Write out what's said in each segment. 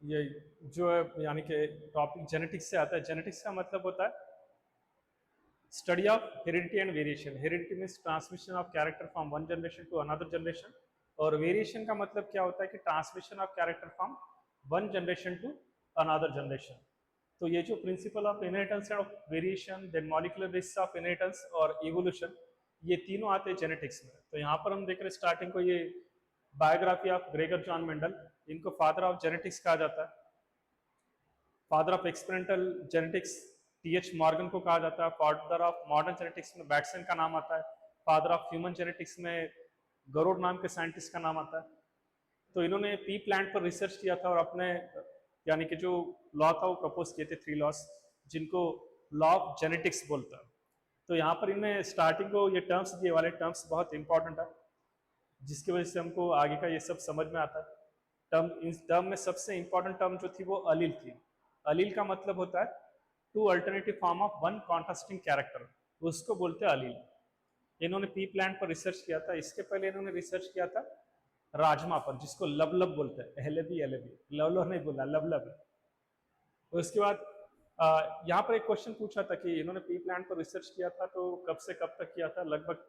ये जो है यानी कि टॉपिक जेनेटिक्स से आता है। जेनेटिक्स का मतलब होता है study of heredity and variation. Heredity means transmission of character from one generation to another generation, और वेरिएशन का मतलब क्या होता है कि transmission of character from one generation to another generation. तो ये जो principle of inheritance and of variation, then molecular basis of inheritance और इवोल्यूशन, ये तीनों आते हैं जेनेटिक्स में। तो यहाँ पर हम देख रहे हैं स्टार्टिंग को, ये biography of Gregor John Mendel, इनको फादर ऑफ जेनेटिक्स कहा जाता है। Father of experimental genetics T H Morgan को कहा जाता है। फादर ऑफ मॉडर्न जेनेटिक्स में बैट्सन का नाम आता है। फादर ऑफ ह्यूमन जेनेटिक्स में गरुड़ नाम के साइंटिस्ट का नाम आता है। तो इन्होंने पी प्लांट पर रिसर्च किया था और अपने यानी कि जो लॉ था वो प्रपोज किए थे, 3 लॉस, जिनको लॉ ऑफ जेनेटिक्स बोलता है। तो यहाँ पर इन्हें स्टार्टिंग को ये टर्म्स दिए, वाले टर्म्स बहुत इंपॉर्टेंट है, जिसकी वजह से हमको आगे का ये सब समझ में आता है। टर्म, इस टर्म में सबसे इंपॉर्टेंट टर्म जो थी वो अलील थी। अलील का मतलब होता है two alternative form of one contrasting character, उसको बोलते हैं अलील। इन्होंने पी प्लांट पर रिसर्च किया था। इसके पहले इन्होंने रिसर्च किया था राजमा पर, जिसको लबलब बोलते हैं। एहलेबी एहलेबी, लवलो नहीं बोला, लबलब है। उसके बाद यहाँ पर एक क्वेश्चन पूछा था कि इन्होंने पी प्लांट पर रिसर्च किया था तो कब से कब तक किया था। लगभग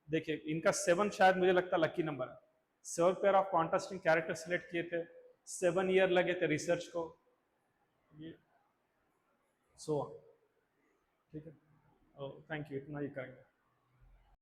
देखिए इनका 7 शायद मुझे लगता है लकी नंबर है। 7 pair of contrasting character select किए थे, 7 ईयर लगे थे रिसर्च को, ये सो ठीक है। थैंक यू, इतना ही करेंगे।